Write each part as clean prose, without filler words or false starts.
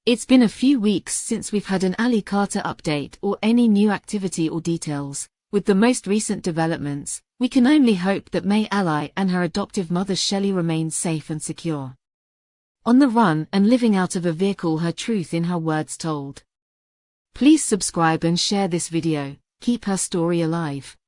It's been a few weeks since we've had an Allyson Carter update or any new activity or details. With the most recent developments, we can only hope that May Ally and her adoptive mother Shelley remain safe and secure. On the run and living out of a vehicle, her truth in her words told. Please subscribe and share this video. Keep her story alive.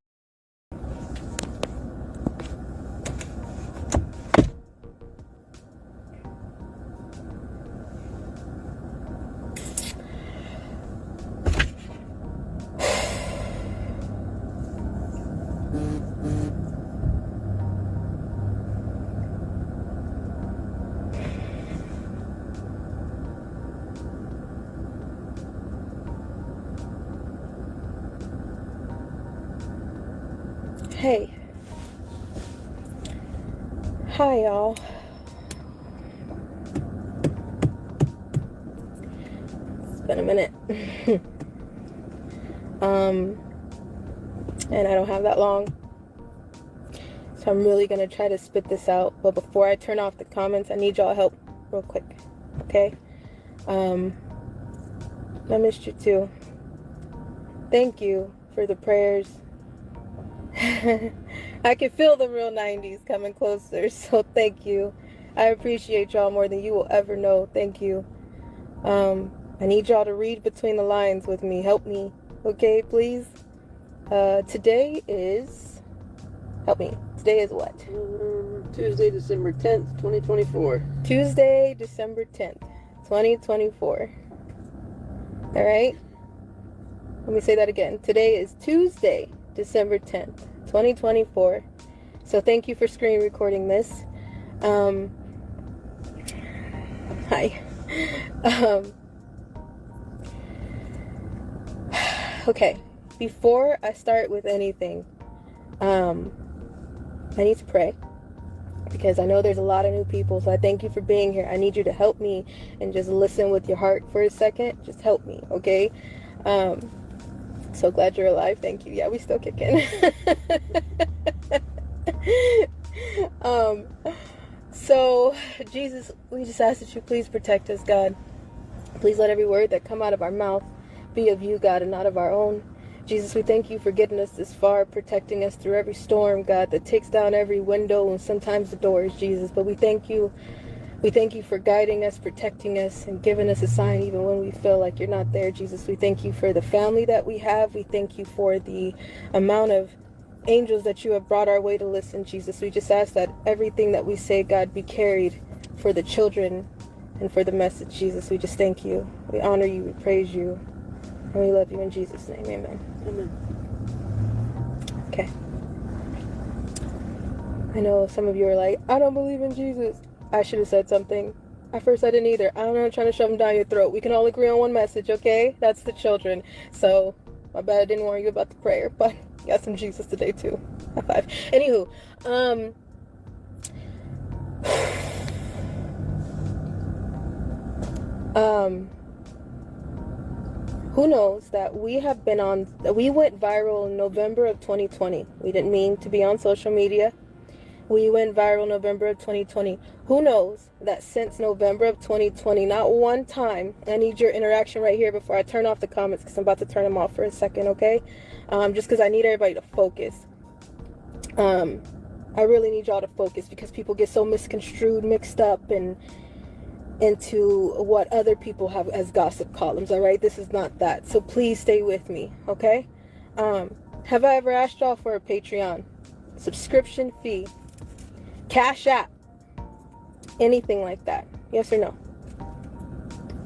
Hey. Hi, y'all. It's been a minute. And I don't have that long. So I'm really going to try to spit this out. But before I turn off the comments, I need y'all help real quick. Okay? I missed you too. Thank you for the prayers. I can feel the real 90s coming closer, so thank you. I appreciate y'all more than you will ever know. Thank you. I need y'all to read between the lines with me. Help me, okay, please? Today is... Help me. Today is what? Tuesday, December 10th, 2024. Tuesday, December 10th, 2024. All right? Let me say that again. Today is Tuesday, December 10th, 2024. So thank you for screen recording this. Hi. Okay. Before I start with anything, I need to pray. Because I know there's a lot of new people, so I thank you for being here. I need you to help me and just listen with your heart for a second. Just help me, okay? So glad you're alive. Thank you. Yeah, we still kicking. So Jesus, we just ask that you please protect us, God. Please let every word that come out of our mouth be of you, God, and not of our own. Jesus, we thank you for getting us this far, protecting us through every storm, God, that takes down every window and sometimes the doors, Jesus. But we thank you. We thank you for guiding us, protecting us, and giving us a sign even when we feel like you're not there, Jesus. We thank you for the family that we have. We thank you for the amount of angels that you have brought our way to listen, Jesus. We just ask that everything that we say, God, be carried for the children and for the message, Jesus. We just thank you. We honor you. We praise you. And we love you in Jesus' name. Amen. Amen. Okay. I know some of you are like, I don't believe in Jesus. I should have said something. At first I didn't either. I don't know, I'm trying to shove them down your throat. We can all agree on one message, okay? That's the children. So, my bad I didn't warn you about the prayer, but got some Jesus today too. High five. Anywho, who knows that we went viral in November of 2020. We didn't mean to be on social media. We went viral November of 2020. Who knows that since November of 2020, not one time, I need your interaction right here before I turn off the comments because I'm about to turn them off for a second, okay? Just because I need everybody to focus. I really need y'all to focus because people get so misconstrued, mixed up, and into what other people have as gossip columns, all right? This is not that. So please stay with me, okay? Have I ever asked y'all for a Patreon subscription fee? Cash App, anything like that? Yes or no?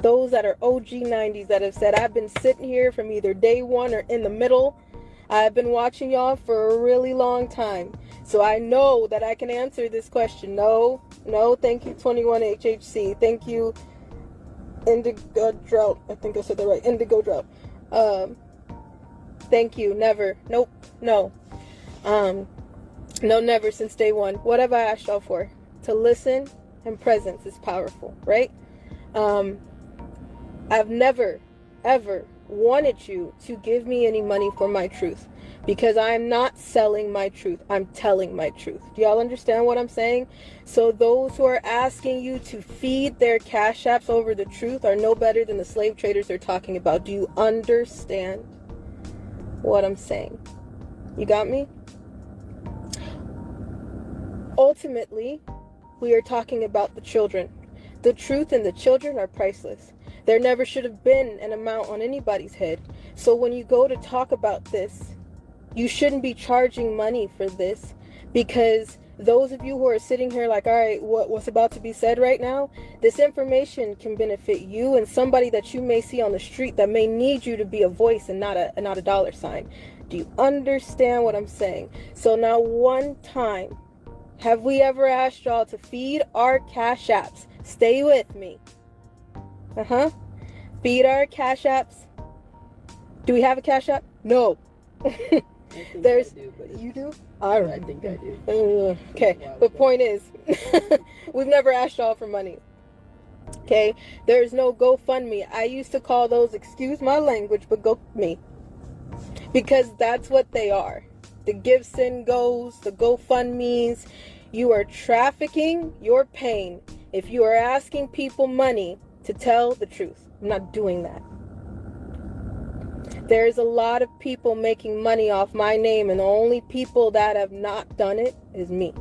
Those that are OG 90s that have said, I've been sitting here from either day one or in the middle. I've been watching y'all for a really long time. So I know that I can answer this question. No, thank you 21HHC. Thank you Indigo Drought. I think I said that right. Indigo Drought. Thank you. Never. Nope. No. No, never since day one. What have I asked y'all for? To listen and presence is powerful, right? I've never, ever wanted you to give me any money for my truth. because I'm not selling my truth. I'm telling my truth. Do y'all understand what I'm saying? So those who are asking you to feed their cash apps over the truth are no better than the slave traders they're talking about. Do you understand what I'm saying? You got me? Ultimately, we are talking about the children. The truth and the children are priceless. There never should have been an amount on anybody's head. So when you go to talk about this, you shouldn't be charging money for this, because those of you who are sitting here like, all right, what's about to be said right now, this information can benefit you and somebody that you may see on the street that may need you to be a voice and not a dollar sign. Do you understand what I'm saying? So now, one time, have we ever asked y'all to feed our cash apps? Stay with me. Feed our cash apps. Do we have a cash app? No. There's, you do? I think I do. Okay, the point is, we've never asked y'all for money. Okay, there's no GoFundMe. I used to call those, excuse my language, but GoMe, because that's what they are. The Gives and Goes, the GoFundMes. You are trafficking your pain if you are asking people money to tell the truth. I'm not doing that. There's a lot of people making money off my name, and the only people that have not done it is me.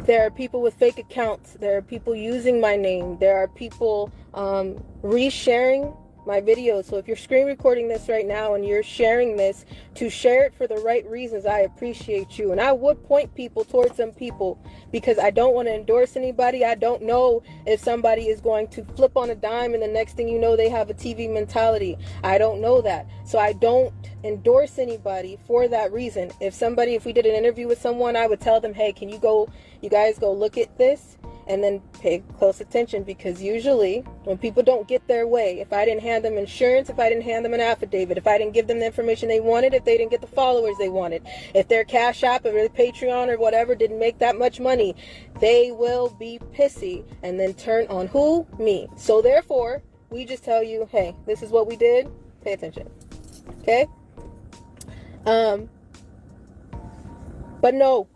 There are people with fake accounts. There are people using my name. There are people resharing my videos. So if you're screen recording this right now and you're sharing this, to share it for the right reasons, I appreciate you. And I would point people towards some people, because I don't want to endorse anybody. I don't know if somebody is going to flip on a dime and the next thing you know they have a TV mentality. I don't know that. So I don't endorse anybody for that reason. If we did an interview with someone, I would tell them, hey, can you guys go look at this and then pay close attention, because usually when people don't get their way, if I didn't hand them insurance, if I didn't hand them an affidavit, if I didn't give them the information they wanted, if they didn't get the followers they wanted, if their Cash App or their Patreon or whatever didn't make that much money, they will be pissy and then turn on who? Me. So therefore, we just tell you, hey, this is what we did. Pay attention. Okay? But no,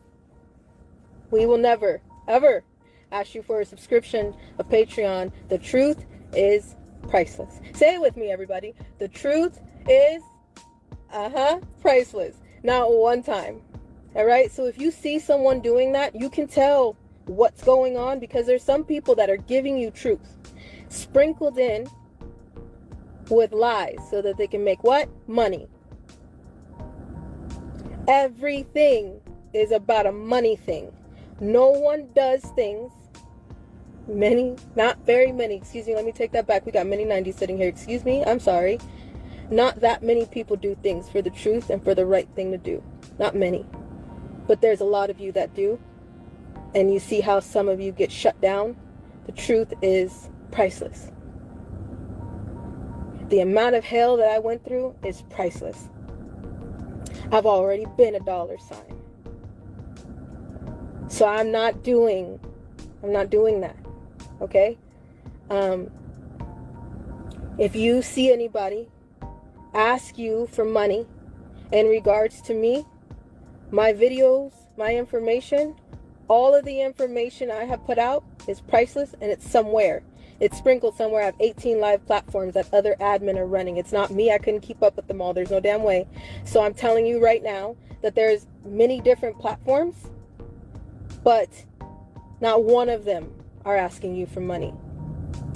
we will never, ever ask you for a subscription of Patreon. The truth is priceless. Say it with me, everybody. The truth is priceless. Not one time. All right? So if you see someone doing that, you can tell what's going on, because there's some people that are giving you truth sprinkled in with lies so that they can make what? Money. Everything is about a money thing. No one does things, not very many, excuse me, let me take that back. We got many 90s sitting here. Excuse me, I'm sorry. Not that many people do things for the truth and for the right thing to do. Not many. But there's a lot of you that do. And you see how some of you get shut down. The truth is priceless. The amount of hell that I went through is priceless. I've already been a dollar sign. So I'm not doing that. Okay? If you see anybody ask you for money in regards to me, my videos, my information, all of the information I have put out is priceless, and it's somewhere. It's sprinkled somewhere. I have 18 live platforms that other admin are running. It's not me. I couldn't keep up with them all. There's no damn way. So I'm telling you right now that there's many different platforms, but not one of them are asking you for money.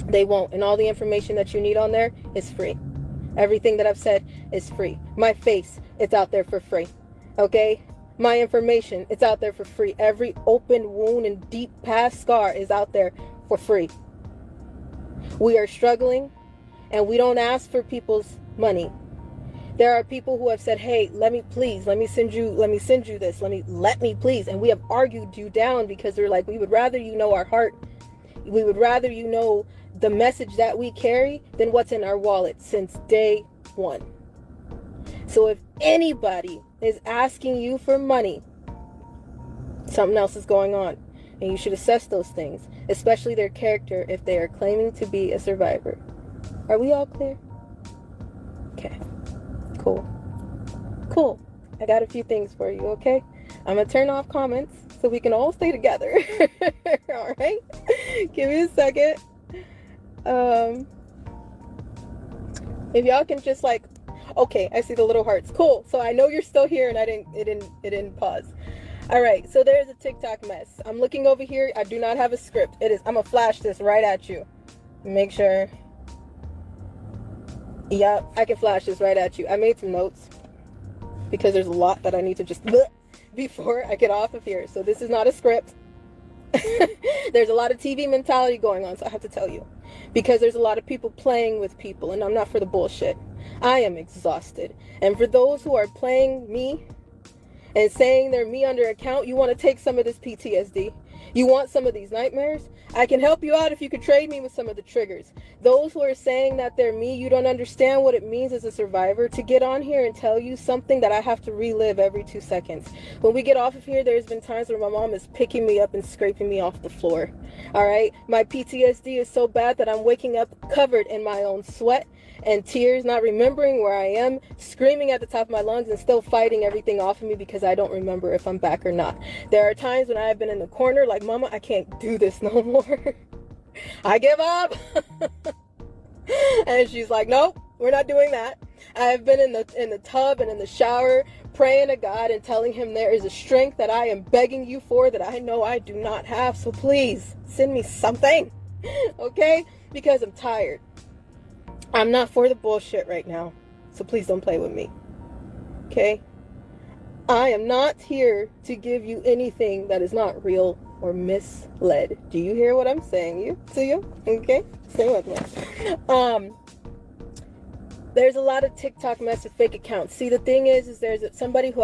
They won't. And all the information that you need on there is free. Everything that I've said is free. My face, it's out there for free. Okay? My information, it's out there for free. Every open wound and deep past scar is out there for free. We are struggling, and we don't ask for people's money. There are people who have said, hey, let me send you this, let me please. And we have argued you down, because they're like, we would rather you know our heart. We would rather you know the message that we carry than what's in our wallet since day one. So if anybody is asking you for money, something else is going on. And you should assess those things, especially their character, if they are claiming to be a survivor. Are we all clear? Okay, cool. Cool. I got a few things for you, okay? I'm gonna turn off comments so we can all stay together. All right? Give me a second. If y'all can just like, okay, I see the little hearts. Cool. So I know you're still here, and it didn't pause. All right. So there's a TikTok mess. I'm looking over here. I do not have a script. I'm gonna flash this right at you. Make sure. Yeah, I can flash this right at you. I made some notes because there's a lot that I need to just before I get off of here. So this is not a script. There's a lot of TV mentality going on, so I have to tell you, because there's a lot of people playing with people, and I'm not for the bullshit. I am exhausted. And for those who are playing me and saying they're me under account, you want to take some of this PTSD. You want some of these nightmares? I can help you out if you could trade me with some of the triggers. Those who are saying that they're me, you don't understand what it means as a survivor to get on here and tell you something that I have to relive every 2 seconds. When we get off of here, there's been times where my mom is picking me up and scraping me off the floor. All right? My PTSD is so bad that I'm waking up covered in my own sweat and tears, not remembering where I am, screaming at the top of my lungs and still fighting everything off of me because I don't remember if I'm back or not. There are times when I have been in the corner like, Mama, I can't do this no more. I give up. And she's like, nope, we're not doing that. I have been in the tub and in the shower praying to God and telling him there is a strength that I am begging you for that I know I do not have. So please send me something, okay? Because I'm tired. I'm not for the bullshit right now. So please don't play with me, okay? I am not here to give you anything that is not real or misled. Do you hear what I'm saying to you? Okay? Stay with me. There's a lot of TikTok mess with fake accounts. See, the thing is there's somebody who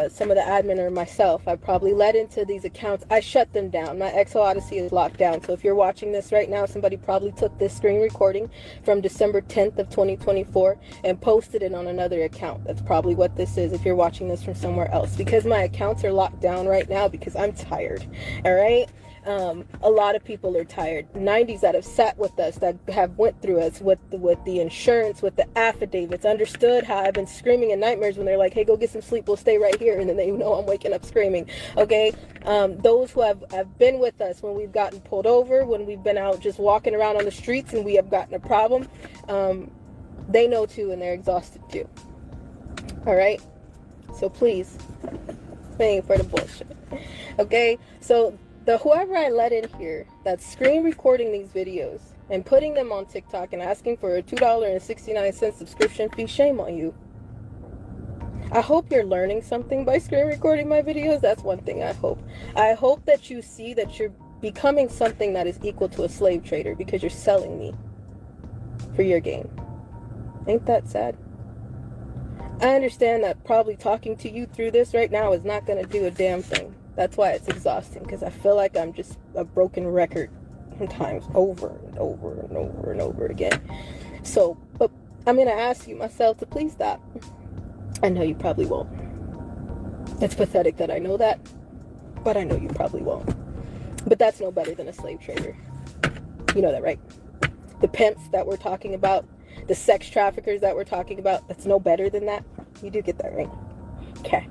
some of the admin or myself, I probably led into these accounts. I shut them down. My XO Odyssey is locked down. So if you're watching this right now, somebody probably took this screen recording from December 10th of 2024 and posted it on another account. That's probably what this is if you're watching this from somewhere else. Because my accounts are locked down right now because I'm tired. All right? A lot of people are tired. 90s that have sat with us, that have went through us with the insurance, with the affidavits, understood how I've been screaming in nightmares when they're like, hey, go get some sleep, we'll stay right here, and then they know I'm waking up screaming. Okay, those who have been with us when we've gotten pulled over, when we've been out just walking around on the streets and we have gotten a problem, they know too, and they're exhausted too. All right, so please, paying for the bullshit. Okay, so whoever I let in here that's screen recording these videos and putting them on TikTok and asking for a $2.69 subscription fee, shame on you. I hope you're learning something by screen recording my videos. That's one thing I hope. I hope that you see that you're becoming something that is equal to a slave trader because you're selling me for your gain. Ain't that sad? I understand that probably talking to you through this right now is not going to do a damn thing. That's why it's exhausting, because I feel like I'm just a broken record sometimes over and over and over and over again. So, but I'm going to ask you myself to please stop. I know you probably won't. It's pathetic that I know that, but I know you probably won't. But that's no better than a slave trader. You know that, right? The pimps that we're talking about, the sex traffickers that we're talking about, that's no better than that. You do get that, right? Okay.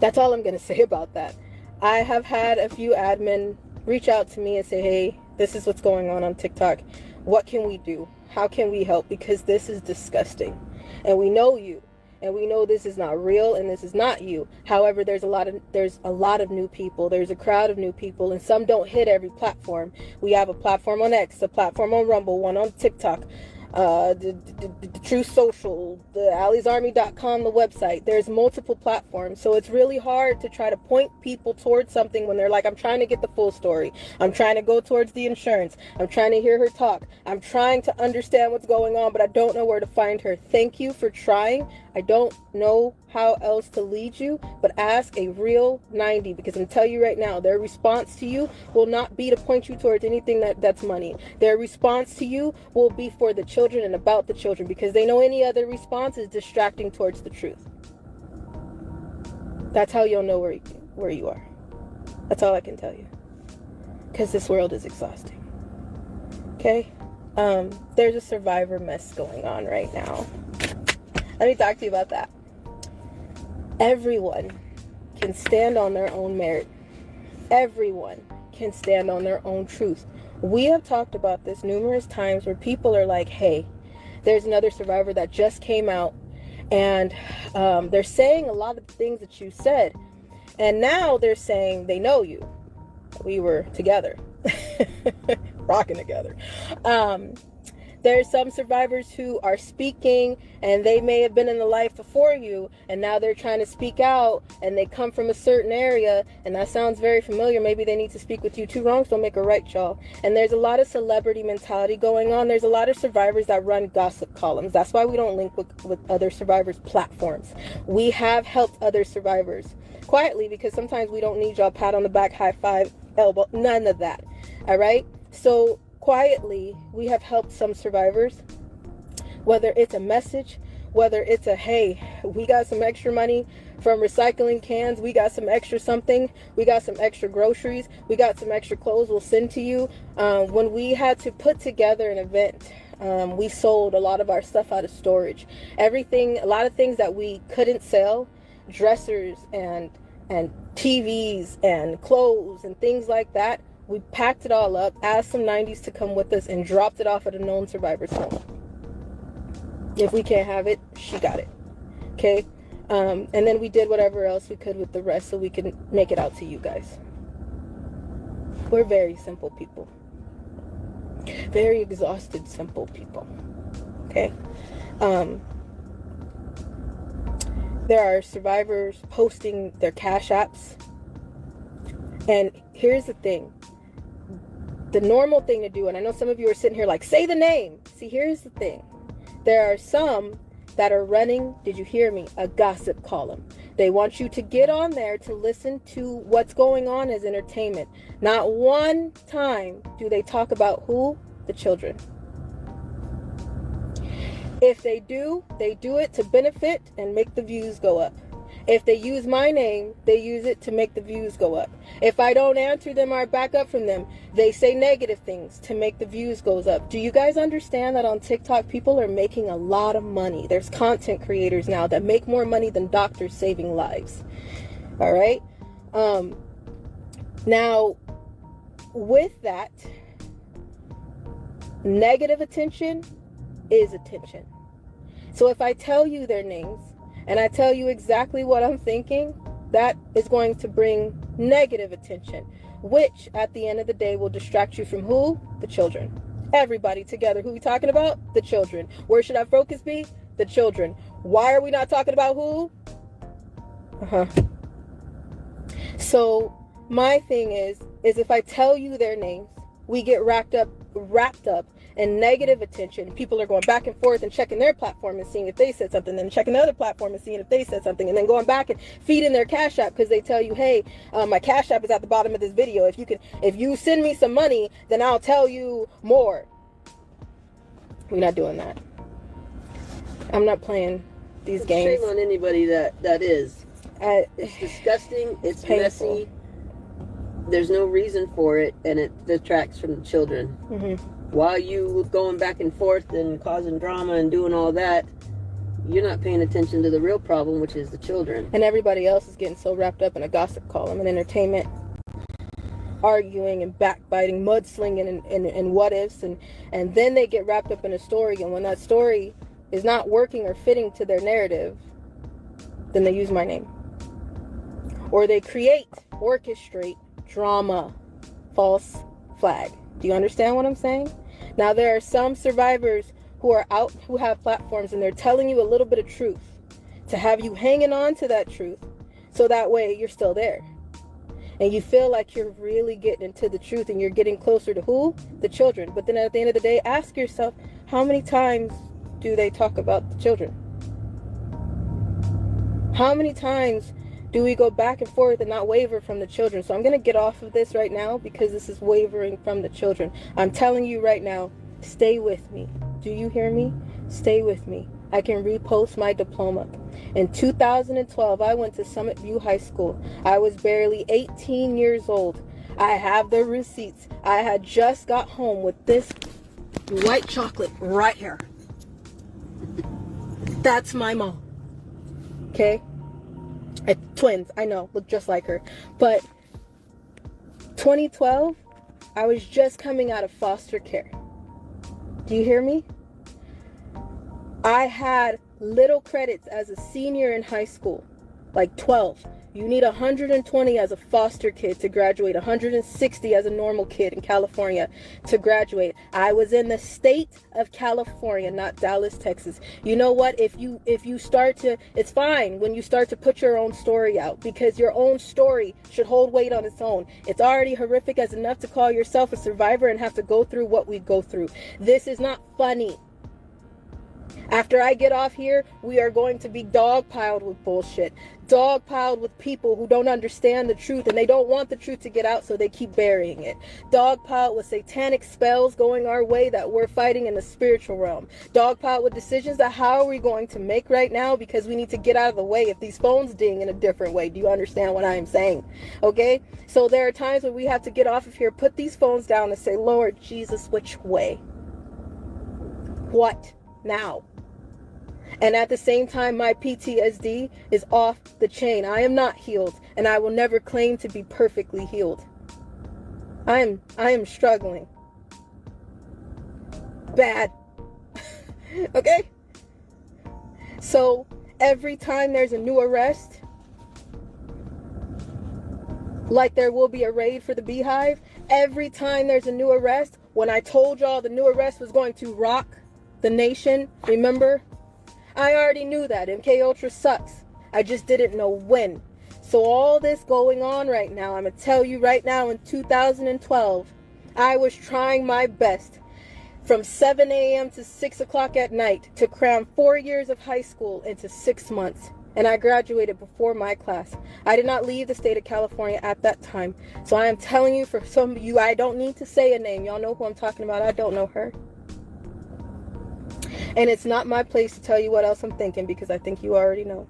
That's all I'm going to say about that. I have had a few admin reach out to me and say, hey, this is what's going on TikTok. What can we do? How can we help? Because this is disgusting. And we know you. And we know this is not real and this is not you. However, there's a lot of new people. There's a crowd of new people, and some don't hit every platform. We have a platform on X, a platform on Rumble, one on TikTok, the True Social, the AllysArmy.com, the website. There's multiple platforms, so it's really hard to try to point people towards something when they're like, I'm trying to get the full story. I'm trying to go towards the insurance. I'm trying to hear her talk. I'm trying to understand what's going on, but I don't know where to find her. Thank you for trying. I don't know how else to lead you, but ask a real 90, because I'm telling you right now, their response to you will not be to point you towards anything that's money. Their response to you will be for the children and about the children, because they know any other response is distracting towards the truth. That's how you'll know where you are. That's all I can tell you, because this world is exhausting. Okay? There's a survivor mess going on right now. Let me talk to you about that. Everyone can stand on their own merit. Everyone can stand on their own truth. We have talked about this numerous times where people are like, hey, there's another survivor that just came out, and they're saying a lot of the things that you said, and now they're saying they know you. We were together, rocking together. There's some survivors who are speaking, and they may have been in the life before you, and now they're trying to speak out, and they come from a certain area, and that sounds very familiar. Maybe they need to speak with you. Two wrongs don't make a right, y'all. And there's a lot of celebrity mentality going on. There's a lot of survivors that run gossip columns. That's why we don't link with other survivors' platforms. We have helped other survivors quietly, because sometimes we don't need y'all pat on the back, high five, elbow, none of that. All right? So quietly, we have helped some survivors, whether it's a message, whether it's a, hey, we got some extra money from recycling cans, we got some extra something, we got some extra groceries, we got some extra clothes we'll send to you. When we had to put together an event, we sold a lot of our stuff out of storage. Everything, a lot of things that we couldn't sell, dressers and TVs and clothes and things like that, we packed it all up, asked some 90s to come with us, and dropped it off at a known survivor's home. If we can't have it, she got it. Okay? And then we did whatever else we could with the rest so we could make it out to you guys. We're very simple people. Very exhausted, simple people. Okay? There are survivors posting their cash apps. And here's the thing. The normal thing to do, and I know some of you are sitting here like, say the name. See, here's the thing. There are some that are running, did you hear me, a gossip column. They want you to get on there to listen to what's going on as entertainment. Not one time do they talk about who? The children. If they do it to benefit and make the views go up. If they use my name, they use it to make the views go up. If I don't answer them or back up from them, they say negative things to make the views goes up. Do you guys understand that on TikTok, people are making a lot of money? There's content creators now that make more money than doctors saving lives. All right? Now, with that, negative attention is attention. So if I tell you their names, and I tell you exactly what I'm thinking, that is going to bring negative attention, which at the end of the day will distract you from who? The children. Everybody together. Who are we talking about? The children. Where should our focus be? The children. Why are we not talking about who? So my thing is if I tell you their names, we get wrapped up and negative attention. People are going back and forth and checking their platform and seeing if they said something, then checking the other platform and seeing if they said something, and then going back and feeding their cash app because they tell you, hey, my cash app is at the bottom of this video. If you send me some money, then I'll tell you more. We're not doing that. I'm not playing these games. Shame on anybody that is. It's disgusting. It's painful. Messy. There's no reason for it, and it detracts from the children. While you going back and forth and causing drama and doing all that, you're not paying attention to the real problem, which is the children. And everybody else is getting so wrapped up in a gossip column and entertainment, arguing and backbiting, mudslinging and what ifs, and then they get wrapped up in a story, and when that story is not working or fitting to their narrative, then they use my name. Or they orchestrate drama, false flag. Do you understand what I'm saying? Now, there are some survivors who are out, who have platforms, and they're telling you a little bit of truth to have you hanging on to that truth so that way you're still there. And you feel like you're really getting into the truth and you're getting closer to who? The children. But then at the end of the day, ask yourself, how many times do they talk about the children? How many times do we go back and forth and not waver from the children? So I'm going to get off of this right now because this is wavering from the children. I'm telling you right now, stay with me. Do you hear me? Stay with me. I can repost my diploma. In 2012, I went to Summit View High School. I was barely 18 years old. I have the receipts. I had just got home with this white chocolate right here. That's my mom. Okay? Twins, I know, look just like her. But 2012, I was just coming out of foster care. Do you hear me? I had little credits as a senior in high school, like 12. You need 120 as a foster kid to graduate, 160 as a normal kid in California to graduate. I was in the state of California, not Dallas, Texas. You know what? If you start to, it's fine when you start to put your own story out, because your own story should hold weight on its own. It's already horrific as enough to call yourself a survivor and have to go through what we go through. This is not funny. After I get off here, we are going to be dogpiled with bullshit. Dogpiled with people who don't understand the truth and they don't want the truth to get out, so they keep burying it. Dogpiled with satanic spells going our way that we're fighting in the spiritual realm. Dogpiled with decisions that how are we going to make right now, because we need to get out of the way if these phones ding in a different way. Do you understand what I am saying? Okay? So there are times when we have to get off of here, put these phones down and say, Lord Jesus, which way? What now? And at the same time, my PTSD is off the chain. I am not healed, and I will never claim to be perfectly healed. I am struggling. Bad. Okay? So every time there's a new arrest, like there will be a raid for the Beehive, every time there's a new arrest, when I told y'all the new arrest was going to rock the nation, remember? I already knew that. MK Ultra sucks. I just didn't know when. So all this going on right now, I'm going to tell you right now, in 2012, I was trying my best from 7 a.m. to 6 o'clock at night to cram 4 years of high school into 6 months. And I graduated before my class. I did not leave the state of California at that time. So I am telling you, for some of you, I don't need to say a name. Y'all know who I'm talking about. I don't know her. And it's not my place to tell you what else I'm thinking, because I think you already know.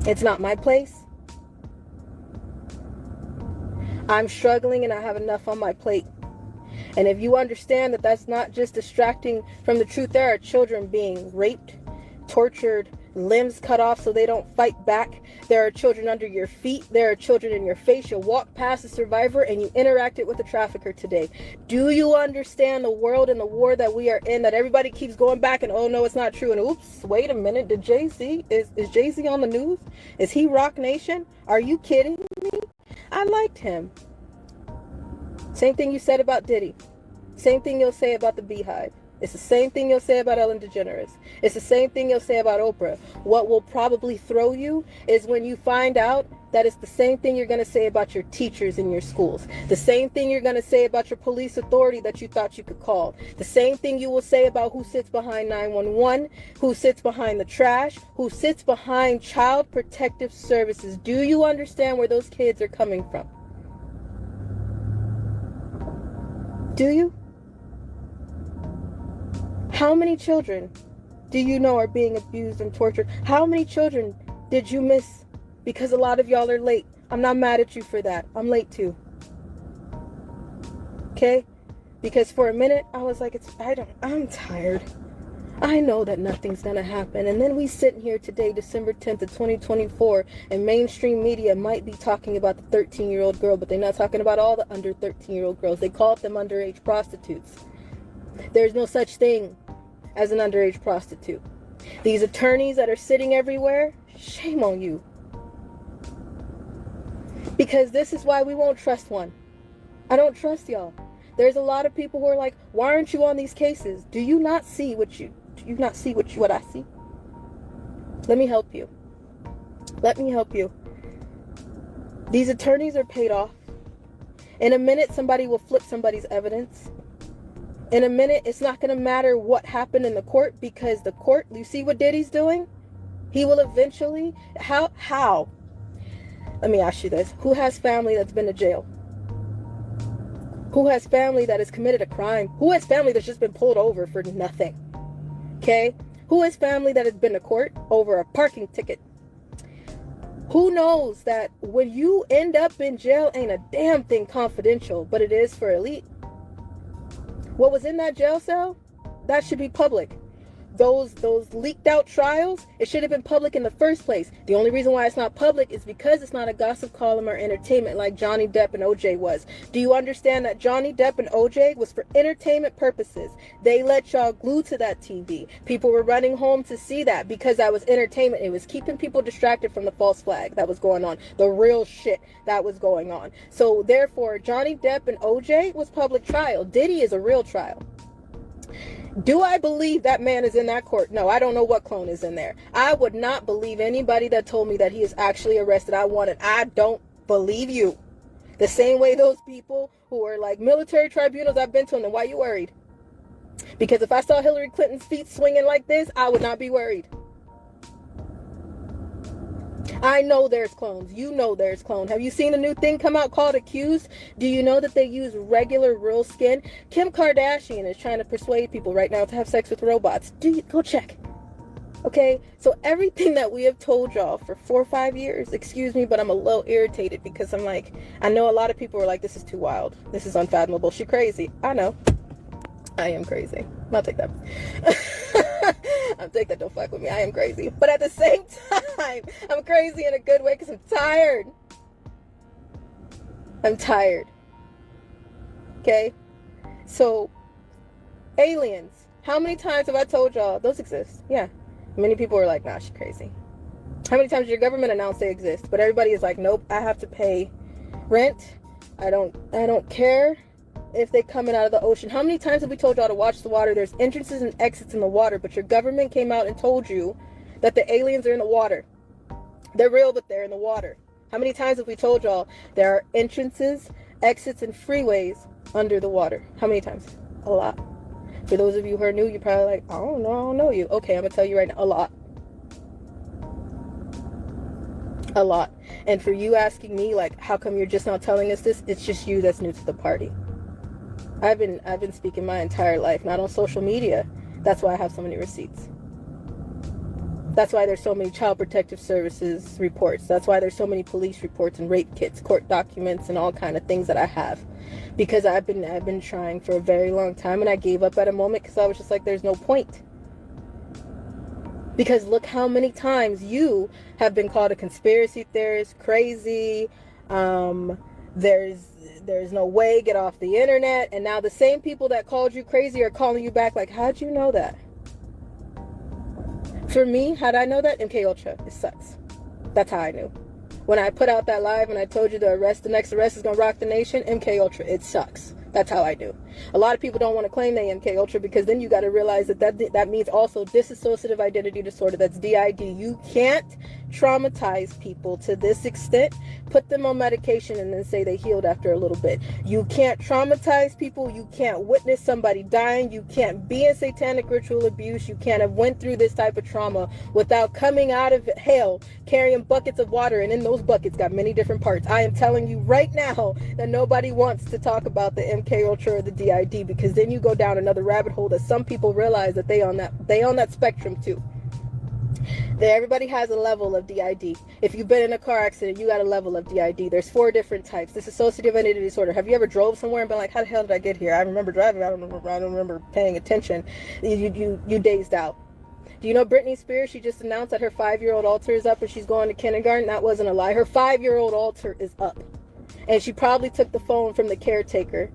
It's not my place. I'm struggling and I have enough on my plate. And if you understand that that's not just distracting from the truth, there are children being raped, tortured, limbs cut off so they don't fight back. There are children under your feet. There are children in your face. You'll walk past a survivor and you interacted with a trafficker today. Do you understand the world and the war that we are in, that everybody keeps going back and, oh no, it's not true, and oops, wait a minute, did Jay-Z, is Jay-Z on the news? Is he Rock Nation? Are you kidding me? I liked him. Same thing you said about Diddy. Same thing you'll say about the Beehive. It's the same thing you'll say about Ellen DeGeneres. It's the same thing you'll say about Oprah. What will probably throw you is when you find out that it's the same thing you're going to say about your teachers in your schools. The same thing you're going to say about your police authority that you thought you could call. The same thing you will say about who sits behind 911, who sits behind the trash, who sits behind Child Protective Services. Do you understand where those kids are coming from? Do you? How many children do you know are being abused and tortured? How many children did you miss? Because a lot of y'all are late. I'm not mad at you for that. I'm late too. Okay? Because for a minute I was like, I'm tired. I know that nothing's gonna happen. And then we sit here today, December 10th of 2024, and mainstream media might be talking about the 13-year-old girl, but they're not talking about all the under 13-year-old girls. They call them underage prostitutes. There's no such thing as an underage prostitute. These attorneys that are sitting everywhere, shame on you. Because this is why we won't trust one. I don't trust y'all. There's a lot of people who are like, why aren't you on these cases? Do you not see what I see? Let me help you. Let me help you. These attorneys are paid off. In a minute, somebody will flip somebody's evidence. In a minute, it's not going to matter what happened in the court, because the court, you see what Diddy's doing? He will eventually, how? Let me ask you this. Who has family that's been to jail? Who has family that has committed a crime? Who has family that's just been pulled over for nothing? Okay? Who has family that has been to court over a parking ticket? Who knows that when you end up in jail, ain't a damn thing confidential, but it is for elite. What was in that jail cell That should be public. Those leaked out trials, it should have been public in the first place. The only reason why it's not public is because it's not a gossip column or entertainment like Johnny Depp and OJ was. Do you understand that Johnny Depp and OJ was for entertainment purposes? They let y'all glued to that TV. People were running home to see that because that was entertainment. It was keeping people distracted from the false flag that was going on, the real shit that was going on. So therefore, Johnny Depp and OJ was public trial. Diddy is a real trial. Do I believe that man is in that court? No, I don't know what clone is in there. I would not believe anybody that told me that he is actually arrested. I don't believe you. The same way those people who are like military tribunals, I've been to them. Then why are you worried? Because if I saw Hillary Clinton's feet swinging like this, I would not be worried. I know there's clones. You know there's clones. Have you seen a new thing come out called Accused? Do you know that they use regular real skin? Kim Kardashian is trying to persuade people right now to have sex with robots. Go check. Okay, so everything that we have told y'all for 4 or 5 years, excuse me, but I'm a little irritated because I'm like, I know a lot of people are like, this is too wild. This is unfathomable. She crazy. I know. I am crazy. I'll take that. I'll take that. Don't fuck with me. I am crazy. But at the same time, I'm crazy in a good way because I'm tired. I'm tired. Okay? So, aliens. How many times have I told y'all those exist? Yeah. Many people are like, nah, she's crazy. How many times did your government announce they exist? But everybody is like, nope, I have to pay rent. I don't care if they coming out of the ocean. How many times have we told y'all to watch the water? There's entrances and exits in the water, but your government came out and told you that the aliens are in the water. They're real, but they're in the water. How many times have we told y'all there are entrances, exits, and freeways under the water? How many times? A lot. For those of you who are new, you're probably like, I don't know you. Okay, I'm gonna tell you right now, a lot. A lot. And for you asking me, like, how come you're just not telling us this? It's just you that's new to the party. I've been speaking my entire life, not on social media. That's why I have so many receipts. That's why there's so many Child Protective Services reports. That's why there's so many police reports and rape kits, court documents, and all kind of things that I have. Because I've been trying for a very long time, and I gave up at a moment because I was just like, there's no point. Because look how many times you have been called a conspiracy theorist, crazy, there's no way, get off the internet. And now the same people that called you crazy are calling you back like, how'd you know that? For me, how'd I know that? MK Ultra. It sucks. That's how I knew. When I put out that live and I told you the next arrest is gonna rock the nation, MK Ultra, it sucks. That's how I knew. A lot of people don't want to claim they MK Ultra because then you got to realize that means also dissociative identity disorder. That's DID. You can't traumatize people to this extent, put them on medication, and then say they healed after a little bit. You can't traumatize people. You can't witness somebody dying. You can't be in satanic ritual abuse. You can't have went through this type of trauma without coming out of hell carrying buckets of water, and in those buckets got many different parts. I am telling you right now that nobody wants to talk about the MK Ultra or the DID, because then you go down another rabbit hole that some people realize that they on that spectrum too. Everybody has a level of DID. If you've been in a car accident, you got a level of DID. There's 4 different types. This is dissociative identity disorder. Have you ever drove somewhere and been like, how the hell did I get here? I remember driving. I don't remember paying attention. You dazed out. Do you know Britney Spears? She just announced that her 5-year-old altar is up and she's going to kindergarten. That wasn't a lie. Her 5-year-old altar is up. And she probably took the phone from the caretaker,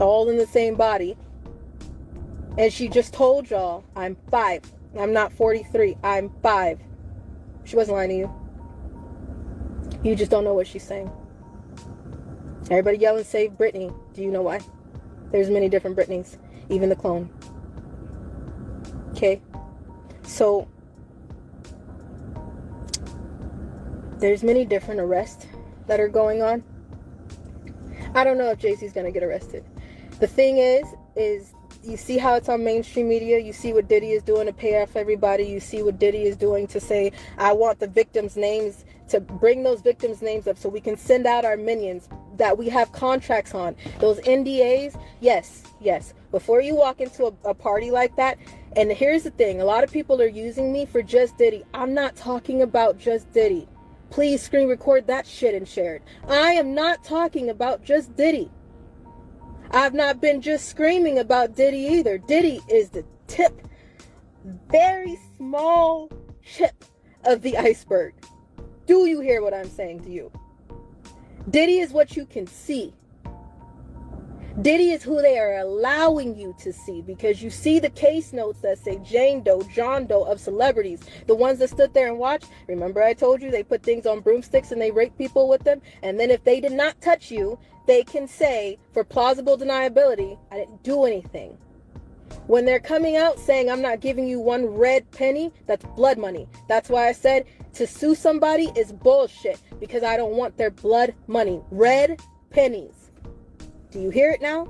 all in the same body. And she just told y'all, I'm 5. I'm not 43. I'm 5. She wasn't lying to you. You just don't know what she's saying. Everybody yelling, save Britney. Do you know why? There's many different Britneys. Even the clone. Okay? So, there's many different arrests that are going on. I don't know if JC's going to get arrested. The thing is you see how it's on mainstream media. You see what Diddy is doing to pay off everybody. You see what Diddy is doing to say, I want the victims' names, to bring those victims' names up so we can send out our minions that we have contracts on. Those NDAs, yes. Before you walk into a party like that, and here's the thing, a lot of people are using me for just Diddy. I'm not talking about just Diddy. Please screen record that shit and share it. I am not talking about just Diddy. I've not been just screaming about Diddy either. Diddy is the tip, very small chip of the iceberg. Do you hear what I'm saying to you? Diddy is what you can see. Diddy is who they are allowing you to see, because you see the case notes that say Jane Doe, John Doe of celebrities, the ones that stood there and watched. Remember I told you they put things on broomsticks and they rape people with them, and then if they did not touch you, they can say for plausible deniability, I didn't do anything. When they're coming out saying I'm not giving you one red penny, that's blood money. That's why I said to sue somebody is bullshit, because I don't want their blood money. Red pennies. Do you hear it now?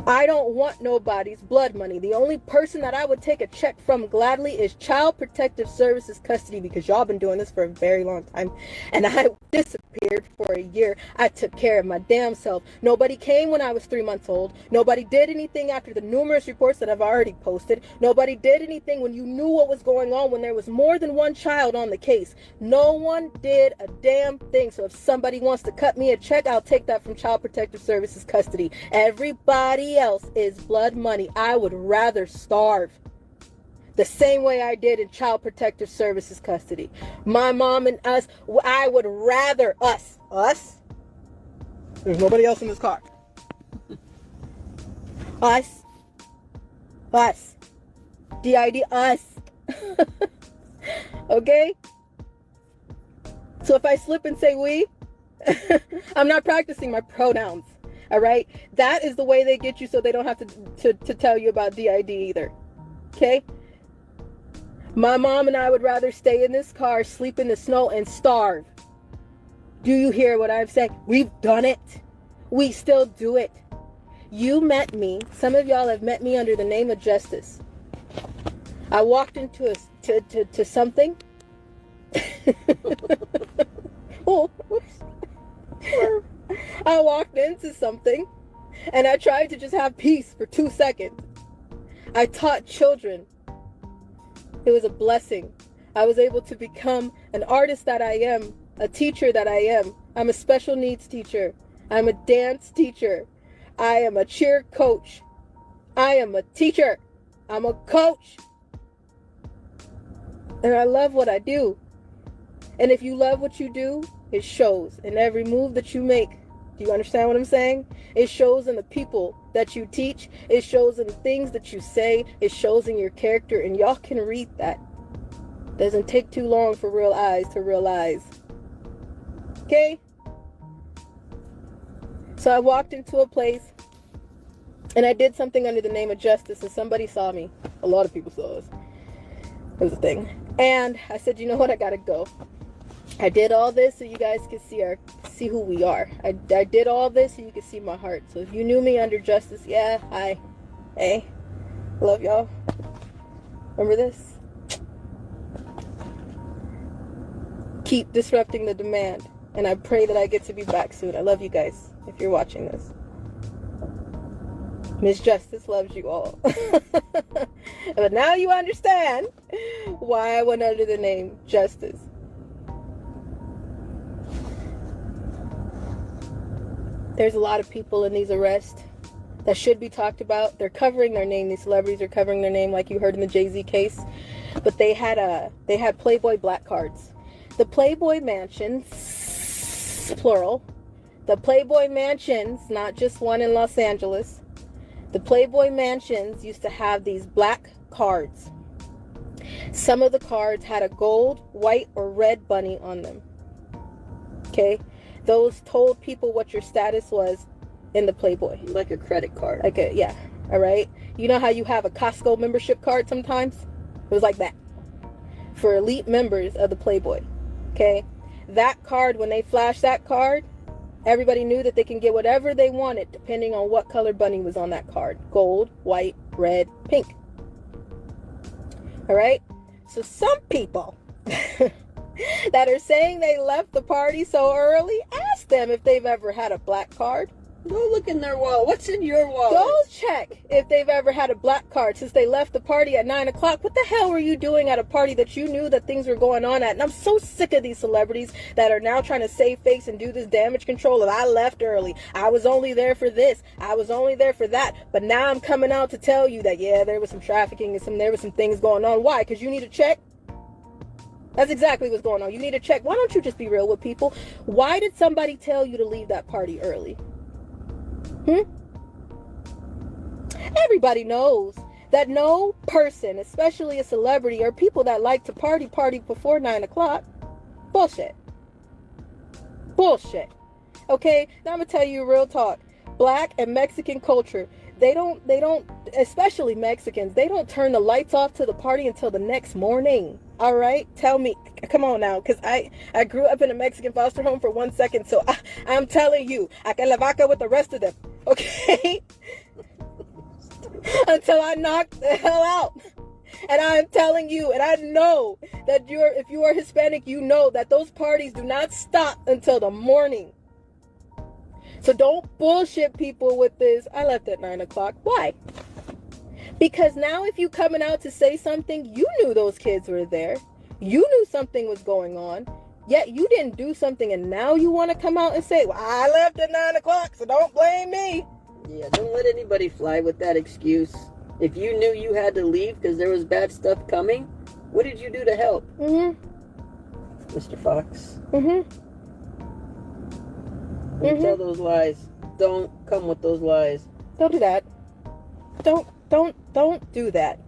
I don't want nobody's blood money. The only person that I would take a check from gladly is Child Protective Services custody, because y'all been doing this for a very long time. And I disappeared for a year. I took care of my damn self. Nobody came when I was 3 months old. Nobody did anything after the numerous reports that I've already posted. Nobody did anything when you knew what was going on, when there was more than one child on the case. No one did a damn thing. So if somebody wants to cut me a check, I'll take that from Child Protective Services custody. Everybody else is blood money. I would rather starve the same way I did in Child Protective Services custody. My mom and us, I would rather us. There's nobody else in this car. Us. D-I-D, us. Okay? So if I slip and say we, I'm not practicing my pronouns. All right, that is the way they get you, so they don't have to tell you about DID either. Okay, my mom and I would rather stay in this car, sleep in the snow, and starve. Do you hear what I'm saying? We've done it. We still do it. You met me. Some of y'all have met me under the name of Justice. I walked into to something. Oh, whoops. I walked into something and I tried to just have peace for 2 seconds. I taught children. It was a blessing. I was able to become an artist that I am, a teacher that I am. I'm a special needs teacher. I'm a dance teacher. I am a cheer coach. I am a teacher. I'm a coach. And I love what I do. And if you love what you do, it shows in every move that you make. Do you understand what I'm saying? It shows in the people that you teach. It shows in the things that you say. It shows in your character. And y'all can read that. Doesn't take too long for real eyes to realize. Okay? So I walked into a place and I did something under the name of Justice, and somebody saw me. A lot of people saw us. It was a thing. And I said, you know what? I gotta go. I did all this so you guys can see who we are. I did all this so you can see my heart. So if you knew me under Justice, yeah, hi. Hey. Love y'all. Remember this? Keep disrupting the demand. And I pray that I get to be back soon. I love you guys if you're watching this. Miss Justice loves you all. But now you understand why I went under the name Justice. There's a lot of people in these arrests that should be talked about. They're covering their name. These celebrities are covering their name, like you heard in the Jay-Z case. But they had Playboy black cards. The Playboy mansions, plural. The Playboy mansions, not just one in Los Angeles. The Playboy mansions used to have these black cards. Some of the cards had a gold, white, or red bunny on them. Okay? Those told people what your status was in the Playboy. Like a credit card. Yeah. All right. You know how you have a Costco membership card sometimes? It was like that. For elite members of the Playboy. Okay. That card, when they flashed that card, everybody knew that they can get whatever they wanted depending on what color bunny was on that card. Gold, white, red, pink. All right. So some people that are saying they left the party so early, ask them if they've ever had a black card. Go look in their wallet. What's in your wallet? Go check if they've ever had a black card since they left the party at 9 o'clock. What the hell were you doing at a party that you knew that things were going on at? And I'm so sick of these celebrities that are now trying to save face and do this damage control of I left early. I was only there for this. I was only there for that. But now I'm coming out to tell you that, yeah, there was some trafficking and there was some things going on. Why? Because you need to check? That's exactly what's going on. You need to check. Why don't you just be real with people? Why did somebody tell you to leave that party early? Everybody knows that no person, especially a celebrity or people that like to party before 9 o'clock. Bullshit. Okay, now I'm gonna tell you real talk. Black and Mexican culture, they don't, especially Mexicans, they don't turn the lights off to the party until the next morning. All right, tell me, come on now, because I grew up in a Mexican foster home for 1 second, so I'm telling you, I can la vaca with the rest of them, okay? Until I knock the hell out. And I'm telling you, and I know that if you are Hispanic, you know that those parties do not stop until the morning. So don't bullshit people with this, I left at 9 o'clock. Why? Because now if you coming out to say something, you knew those kids were there. You knew something was going on. Yet you didn't do something, and now you want to come out and say, well, I left at 9 o'clock, so don't blame me. Yeah, don't let anybody fly with that excuse. If you knew you had to leave because there was bad stuff coming, what did you do to help? Mr. Fox. Don't tell those lies. Don't come with those lies. Don't do that. Don't do that.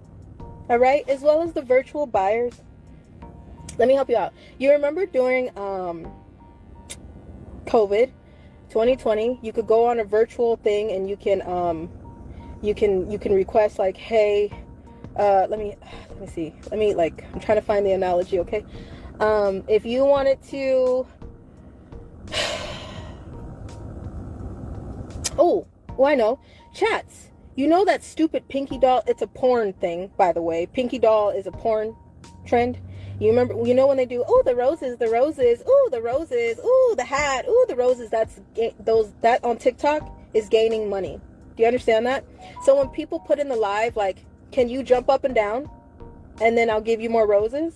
All right? As well as the virtual buyers. Let me help you out. You remember during COVID 2020, you could go on a virtual thing and you can request like, hey, let me see. I'm trying to find the analogy, okay? If you wanted to I know. Chats. You know that stupid Pinky doll? It's a porn thing, by the way. Pinky doll is a porn trend. You know when they do, the roses, the roses, the roses, the hat, the roses, that on TikTok is gaining money. Do you understand that? So when people put in the live, like, can you jump up and down? And then I'll give you more roses.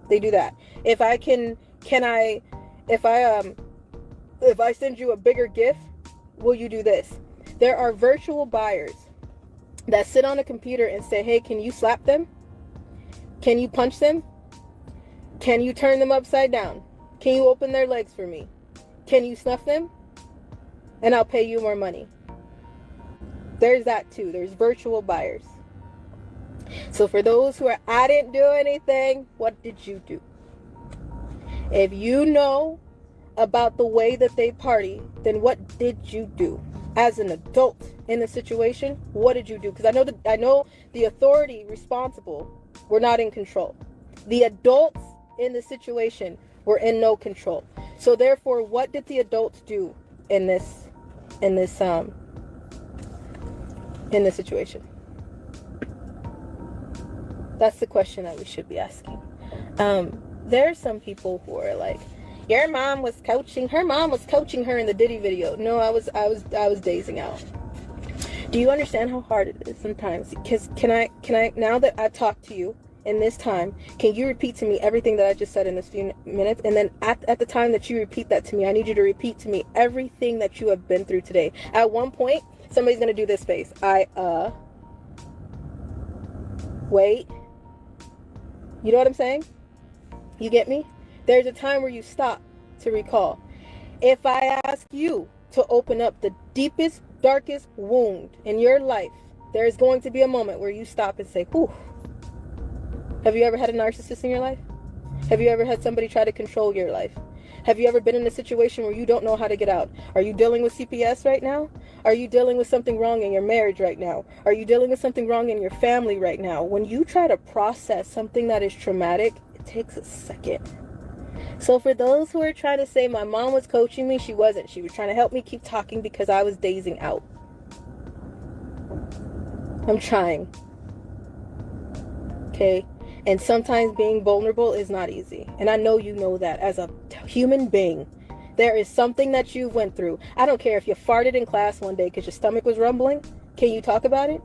They do that. If I send you a bigger gift, will you do this? There are virtual buyers that sit on a computer and say, hey, can you slap them? Can you punch them? Can you turn them upside down? Can you open their legs for me? Can you snuff them? And I'll pay you more money. There's that too. There's virtual buyers. So for those who are, I didn't do anything, what did you do? If you know about the way that they party, then what did you do? As an adult in the situation, what did you do? Because I know the authority responsible were not in control. The adults in the situation were in no control. So therefore, what did the adults do in this situation? That's the question that we should be asking. There are some people who are like, her mom was coaching her in the Diddy video. No, I was dazing out. Do you understand how hard it is sometimes? Because can I now that I've talked to you in this time, can you repeat to me everything that I just said in this few minutes? And then at the time that you repeat that to me, I need you to repeat to me everything that you have been through today. At one point, somebody's gonna do this face. Wait. You know what I'm saying? You get me? There's a time where you stop to recall. If I ask you to open up the deepest, darkest wound in your life, there's going to be a moment where you stop and say, whew. Have you ever had a narcissist in your life? Have you ever had somebody try to control your life? Have you ever been in a situation where you don't know how to get out? Are you dealing with CPS right now? Are you dealing with something wrong in your marriage right now? Are you dealing with something wrong in your family right now? When you try to process something that is traumatic, it takes a second. So for those who are trying to say my mom was coaching me, she wasn't. She was trying to help me keep talking because I was dazing out. I'm trying. Okay? And sometimes being vulnerable is not easy. And I know you know that as a human being, There is something that you went through. I don't care if you farted in class one day because your stomach was rumbling. Can you talk about it?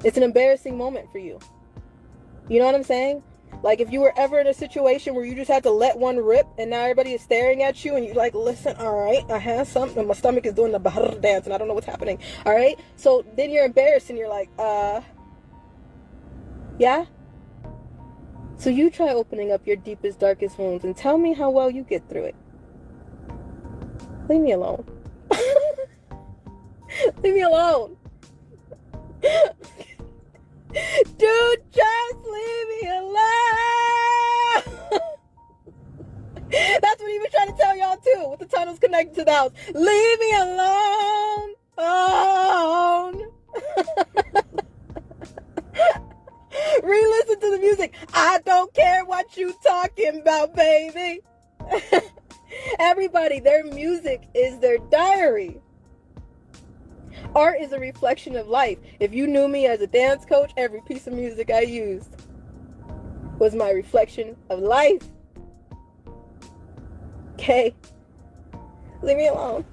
It's an embarrassing moment for you. You know what I'm saying? Like, if you were ever in a situation where you just had to let one rip and now everybody is staring at you and you're like, listen, all right, I have something and my stomach is doing the bahar dance and I don't know what's happening. All right? So then you're embarrassed and you're like, yeah? So you try opening up your deepest, darkest wounds and tell me how well you get through it. Leave me alone. Leave me alone. Dude, just leave me alone. That's what he was trying to tell y'all too, with the tunnels connected to the house. Leave me alone. Re-listen to the music. I don't care what you talking about, baby. Everybody, their music is their diary. Art is a reflection of life. If you knew me as a dance coach, every piece of music I used was my reflection of life. Okay? Leave me alone.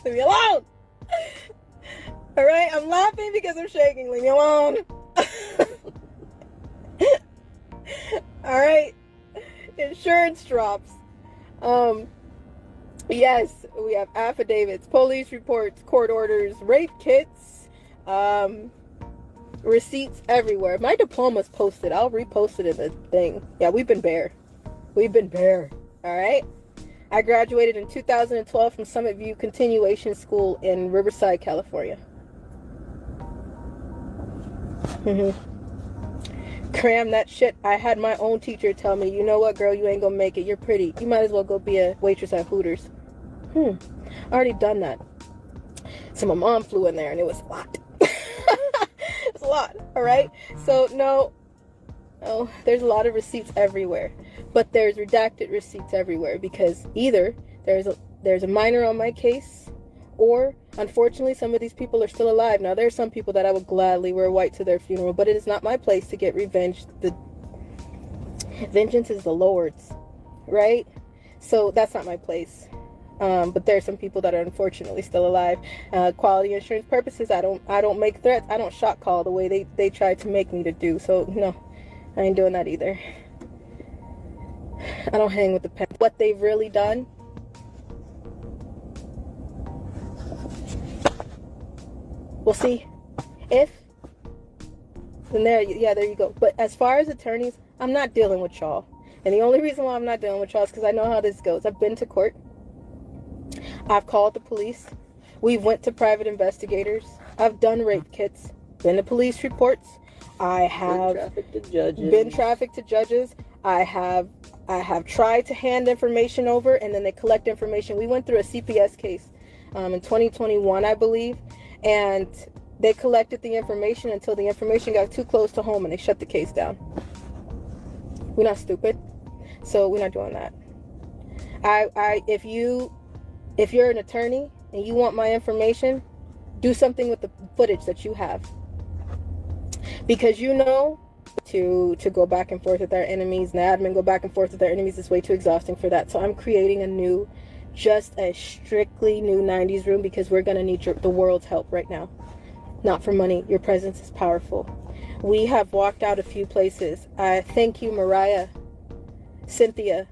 Leave me alone. All right? I'm laughing because I'm shaking. Leave me alone. All right? Insurance drops. Yes, we have affidavits, police reports, court orders, rape kits, receipts everywhere. My diploma's posted. I'll repost it in the thing. Yeah, we've been bare. We've been bare. All right? I graduated in 2012 from Summit View Continuation School in Riverside, California. Cram that shit. I had my own teacher tell me, you know what, girl, you ain't gonna make it. You're pretty. You might as well go be a waitress at Hooters. I already done that. So my mom flew in there and it was a lot. It's a lot. All right. So no, there's a lot of receipts everywhere, but there's redacted receipts everywhere because either there's a minor on my case, or unfortunately some of these people are still alive. Now there's some people that I would gladly wear white to their funeral, but it is not my place to get revenge. The vengeance is the Lord's, right? So that's not my place. But there's some people that are unfortunately still alive. Quality insurance purposes, I don't make threats. I don't shot call the way they tried to make me to do. So no, I ain't doing that either. I don't hang with the pen. What they've really done, we'll see. If, then there you go. But as far as attorneys, I'm not dealing with y'all. And the only reason why I'm not dealing with y'all is because I know how this goes. I've been to court. I've called the police. We've went to private investigators. I've done rape kits. Been to police reports. I have been trafficked to judges. I have tried to hand information over and then they collect information. We went through a CPS case in 2021, I believe. And they collected the information until the information got too close to home and they shut the case down. We're not stupid. So we're not doing that. If you're an attorney and you want my information, do something with the footage that you have. Because you know, to go back and forth with our enemies, and the admin go back and forth with their enemies is way too exhausting for that. So I'm creating just a strictly new 90s room because we're going to need the world's help right now. Not for money. Your presence is powerful. We have walked out a few places. Thank you, Mariah, Cynthia,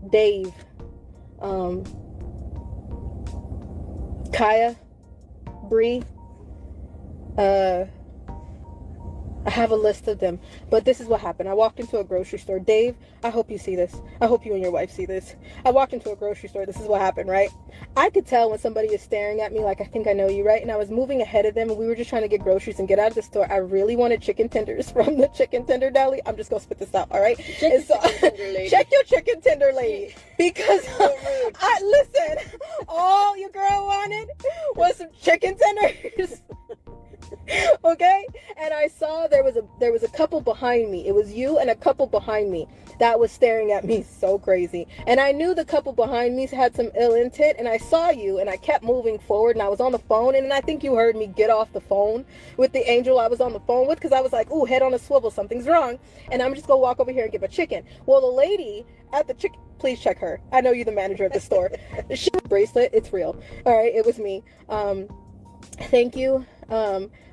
Dave, Kaya, Bree, I have a list of them, but this is what happened. I walked into a grocery store. Dave, I hope you see this. I hope you and your wife see this. I walked into a grocery store. This is what happened, right? I could tell when somebody is staring at me like, I think I know you, right? And I was moving ahead of them and we were just trying to get groceries and get out of the store. I really wanted chicken tenders from the chicken tender deli. I'm just going to spit this out, all right? Check your chicken tender lady. Because listen, all your girl wanted was some chicken tenders. Okay, and I saw there was a couple behind me. It was you and a couple behind me that was staring at me so crazy, and I knew the couple behind me had some ill intent, and I saw you, and I kept moving forward, and I was on the phone, and I think you heard me get off the phone with the angel I was on the phone with, because I was like, ooh, head on a swivel, something's wrong, and I'm just gonna walk over here and give a chicken. Well, the lady at the chicken, please check her, I know you're the manager of the store. She bracelet, it's real. All right, it was me. Thank you.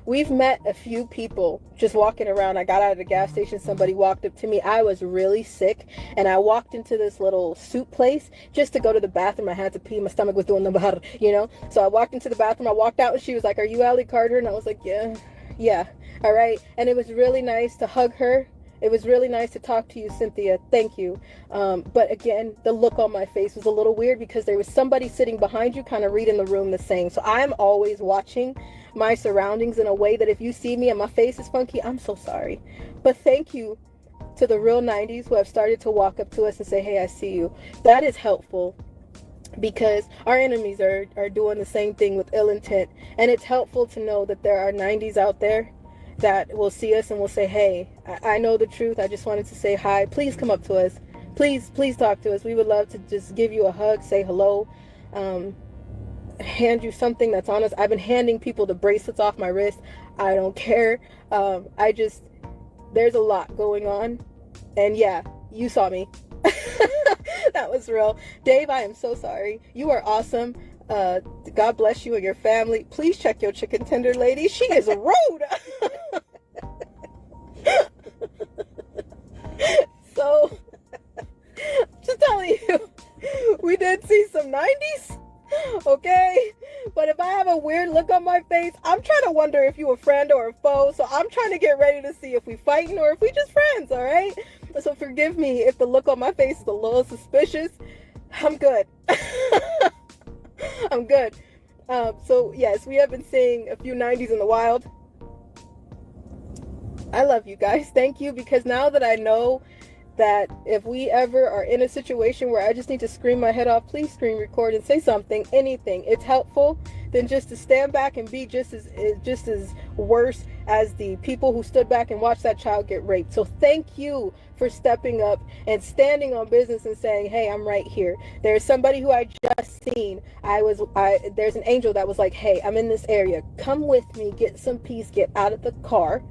We've met a few people just walking around. I got out of the gas station, somebody walked up to me. I was really sick, and I walked into this little soup place just to go to the bathroom. I had to pee, my stomach was doing the bar, you know? So I walked into the bathroom, I walked out, and she was like, are you Allie Carter? And I was like, yeah, all right. And it was really nice to hug her. It was really nice to talk to you, Cynthia. Thank you. But again, the look on my face was a little weird because there was somebody sitting behind you kind of reading the room the same. So I'm always watching my surroundings in a way that if you see me and my face is funky, I'm so sorry. But thank you to the real 90s who have started to walk up to us and say, hey, I see you. That is helpful because our enemies are doing the same thing with ill intent. And it's helpful to know that there are 90s out there that will see us and will say, hey, I know the truth. I just wanted to say hi. Please come up to us. Please talk to us. We would love to just give you a hug, say hello, hand you something that's on us. I've been handing people the bracelets off my wrist. I don't care. There's a lot going on. And yeah, you saw me. That was real. Dave, I am so sorry. You are awesome. God bless you and your family. Please check your chicken tender lady. She is rude. So, just telling you, we did see some 90s. Okay, but if I have a weird look on my face, I'm trying to wonder if you a friend or a foe. So I'm trying to get ready to see if we fighting or if we just friends. All right, so forgive me if the look on my face is a little suspicious. I'm good. I'm good. So yes, we have been seeing a few 90s in the wild. I love you guys. Thank you, because now that I know that if we ever are in a situation where I just need to scream my head off, please screen record and say something, anything. It's helpful than just to stand back and be just as worse as the people who stood back and watched that child get raped. So thank you for stepping up and standing on business and saying, hey, I'm right here. There's somebody who I just seen. There's an angel that was like, hey, I'm in this area. Come with me, get some peace, get out of the car.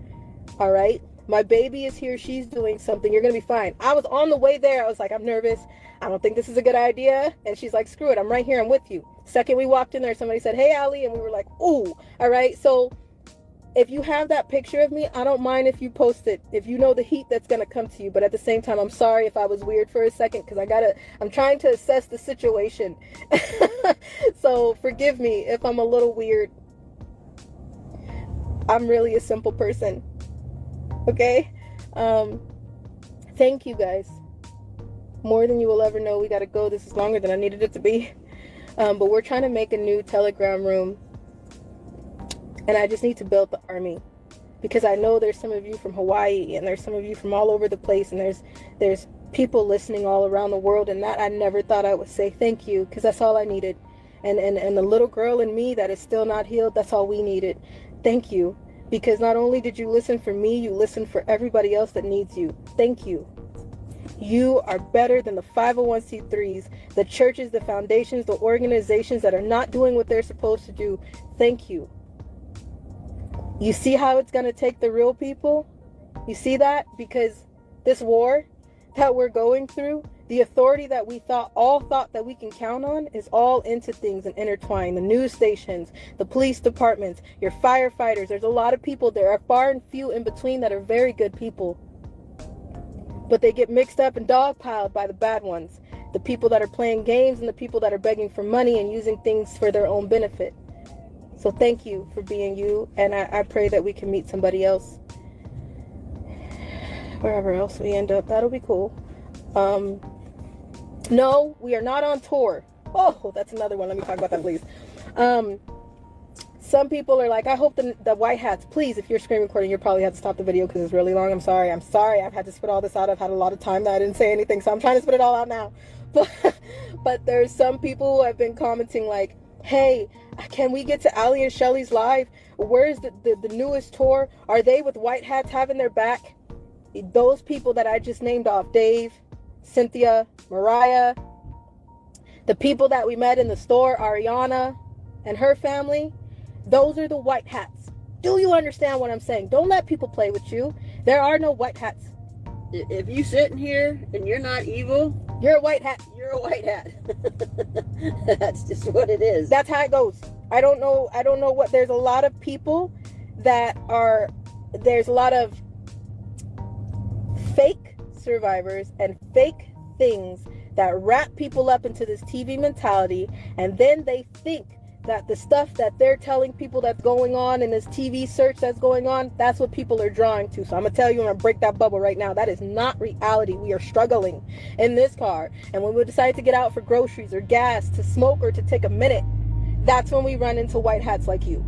All right. My baby is here. She's doing something. You're going to be fine. I was on the way there. I was like, I'm nervous. I don't think this is a good idea. And she's like, screw it. I'm right here. I'm with you. Second we walked in there, somebody said, hey, Allie. And we were like, ooh. All right. So if you have that picture of me, I don't mind if you post it, if you know the heat that's going to come to you. But at the same time, I'm sorry if I was weird for a second, because I'm trying to assess the situation. So forgive me if I'm a little weird. I'm really a simple person. Okay? Thank you guys. More than you will ever know. We got to go. This is longer than I needed it to be. But we're trying to make a new Telegram room. And I just need to build the army. Because I know there's some of you from Hawaii. And there's some of you from all over the place. And there's people listening all around the world. And that I never thought I would say thank you. Because that's all I needed. And the little girl in me that is still not healed, that's all we needed. Thank you. Because not only did you listen for me, you listened for everybody else that needs you. Thank you. You are better than the 501c3s, the churches, the foundations, the organizations that are not doing what they're supposed to do. Thank you. You see how it's going to take the real people? You see that? Because this war that we're going through, the authority that we thought that we can count on is all into things and intertwined. The news stations, the police departments, your firefighters. There's a lot of people. There are far and few in between that are very good people. But they get mixed up and dogpiled by the bad ones. The people that are playing games and the people that are begging for money and using things for their own benefit. So thank you for being you. And I pray that we can meet somebody else. Wherever else we end up. That'll be cool. No, we are not on tour. Oh, that's another one. Let me talk about that, please. Some people are like, I hope the white hats, please, if you're screen recording, you'll probably have to stop the video because it's really long. I'm sorry. I've had to spit all this out. I've had a lot of time that I didn't say anything, so I'm trying to spit it all out now. But there's some people who have been commenting like, hey, Can we get to Allie and Shelley's live? Where's the newest tour? Are they with white hats having their back? Those people that I just named off, Dave, Cynthia, Mariah, the people that we met in the store, Ariana and her family, those are the white hats. Do you understand what I'm saying? Don't let people play with you. There are no white hats. If you sitting here and you're not evil, you're a white hat. You're a white hat. That's just what it is. That's how it goes. I don't know what, there's a lot of people that are, there's a lot of fake survivors and fake things that wrap people up into this TV mentality, and then they think that the stuff that they're telling people that's going on in this TV search that's going on, that's what people are drawing to. So I'm gonna tell you, I'm gonna break that bubble right now. That is not reality. We are struggling in this car, and when we decide to get out for groceries or gas, to smoke, or to take a minute, that's when we run into white hats like you.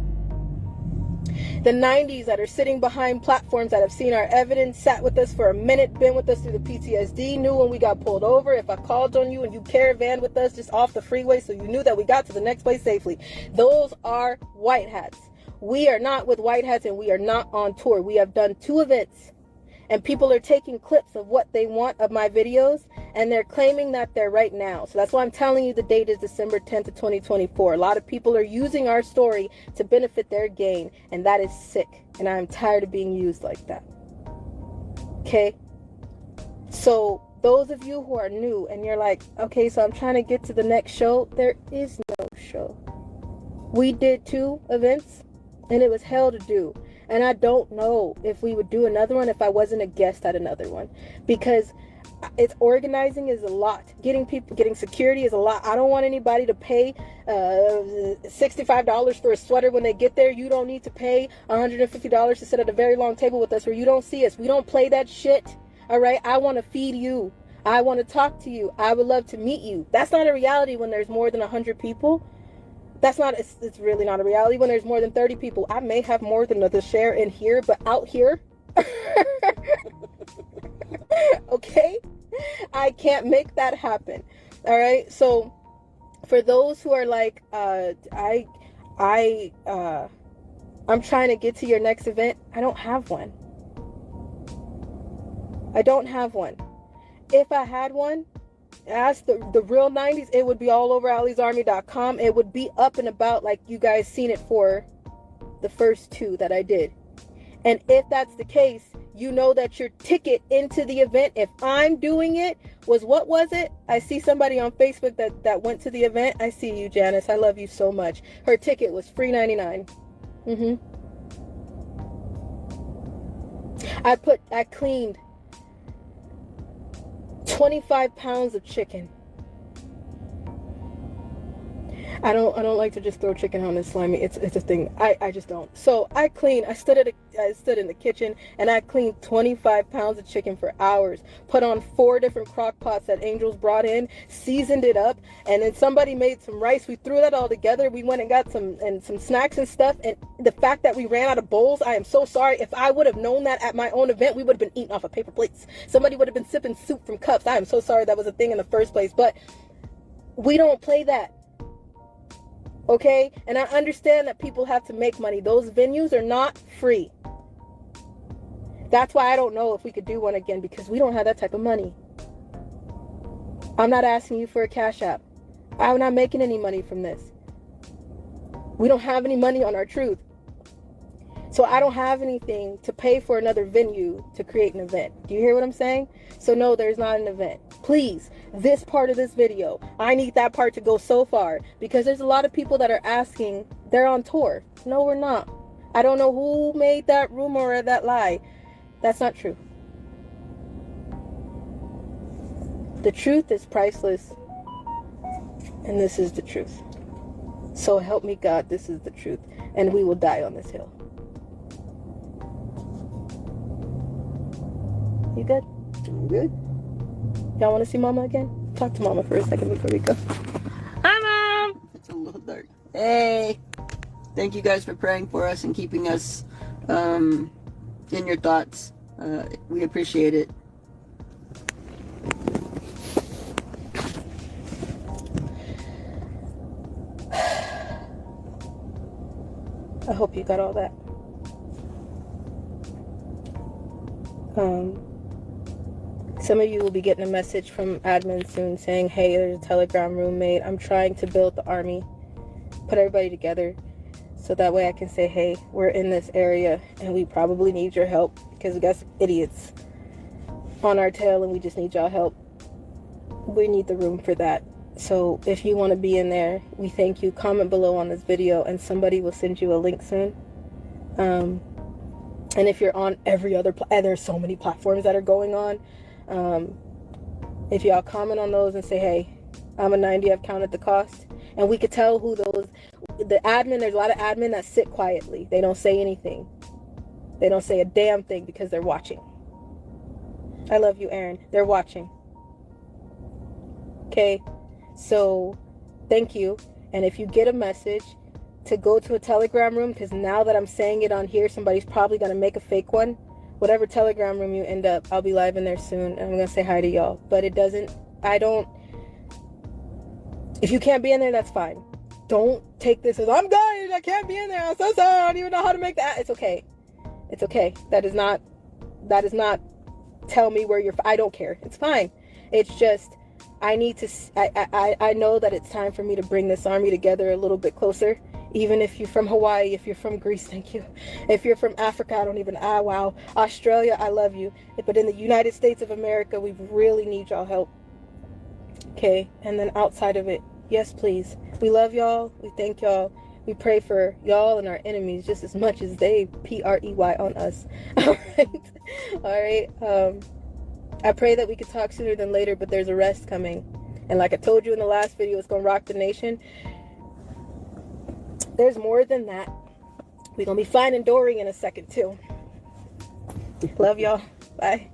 The 90s that are sitting behind platforms that have seen our evidence, sat with us for a minute, been with us through the PTSD, knew when we got pulled over, if I called on you and you caravan with us just off the freeway so you knew that we got to the next place safely. Those are white hats. We are not with white hats, and we are not on tour. We have done 2 events, and people are taking clips of what they want of my videos, and they're claiming that they're right now. So that's why I'm telling you the date is December 10th of 2024. A lot of people are using our story to benefit their gain, and that is sick. And I'm tired of being used like that. Okay? So those of you who are new and you're like, okay, so I'm trying to get to the next show, there is no show. We did 2 events, and it was hell to do. And I don't know if we would do another one if I wasn't a guest at another one, because it's organizing is a lot. Getting security is a lot. I don't want anybody to pay $65 for a sweater when they get there. You don't need to pay $150 to sit at a very long table with us where you don't see us. We don't play that shit. All right. I want to feed you. I want to talk to you. I would love to meet you. That's not a reality when there's more than 100 people. It's really not a reality when there's more than 30 people. I may have more than the share in here, but out here, okay, I can't make that happen. All right. So for those who are like, I'm trying to get to your next event, I don't have one. I don't have one. If I had one, as the real 90s, it would be all over allysarmy.com. It would be up and about like you guys seen it for the first 2 that I did. And if that's the case, you know that your ticket into the event, if I'm doing it, what was it? I see somebody on Facebook that went to the event. I see you, Janice. I love you so much. Her ticket was free 99. I cleaned 25 pounds of chicken. I don't like to just throw chicken on this slimy. It's a thing. I just don't. So I stood in the kitchen and I cleaned 25 pounds of chicken for hours. Put on 4 different crock pots that Angels brought in, seasoned it up, and then somebody made some rice. We threw that all together. We went and got some snacks and stuff. And the fact that we ran out of bowls, I am so sorry. If I would have known that at my own event, we would have been eating off of paper plates. Somebody would have been sipping soup from cups. I am so sorry that was a thing in the first place. But we don't play that. Okay? And I understand that people have to make money. Those venues are not free. That's why I don't know if we could do one again, because we don't have that type of money. I'm not asking you for a cash app. I'm not making any money from this. We don't have any money on our truth. So I don't have anything to pay for another venue to create an event. Do you hear what I'm saying? So no, there's not an event. Please, this part of this video, I need that part to go so far, because there's a lot of people that are asking, they're on tour. No, we're not. I don't know who made that rumor or that lie. That's not true. The truth is priceless, and this is the truth. So help me God, this is the truth, and we will die on this hill. You good? I'm good. Y'all want to see Mama again? Talk to Mama for a second before we go. Hi, Mom! It's a little dark. Hey! Thank you guys for praying for us and keeping us in your thoughts. We appreciate it. I hope you got all that. Some of you will be getting a message from admin soon saying, hey, there's a Telegram room made. I'm trying to build the army, put everybody together, so that way I can say, hey, we're in this area and we probably need your help because we got some idiots on our tail and we just need y'all help. We need the room for that. So if you want to be in there, we thank you. Comment below on this video and somebody will send you a link soon. And if you're on every other and there's so many platforms that are going on, if y'all comment on those and say, hey, I'm a 90, I've counted the cost, and we could tell who those, the admin, there's a lot of admin that sit quietly. They don't say anything. They don't say a damn thing because they're watching. I love you, Aaron. They're watching. Okay, so thank you. And if you get a message to go to a Telegram room, because now that I'm saying it on here, somebody's probably going to make a fake one. Whatever Telegram room you end up, I'll be live in there soon, and I'm going to say hi to y'all. But it doesn't, if you can't be in there, that's fine. Don't take this as, I'm dying, I can't be in there, I'm so sorry, I don't even know how to make that. It's okay. It's okay. That is not tell me where you're, I don't care. It's fine. It's just, I need to, I know that it's time for me to bring this army together a little bit closer. Even if you're from Hawaii, if you're from Greece, thank you. If you're from Africa, I don't even, wow. Australia, I love you. But in the United States of America, we really need y'all help. Okay, and then outside of it, yes, please. We love y'all. We thank y'all. We pray for y'all and our enemies just as much as they P-R-E-Y on us. All right. I pray that we could talk sooner than later, but there's a rest coming. And like I told you in the last video, it's going to rock the nation. There's more than that. We're going to be finding Dory in a second, too. Love y'all. Bye.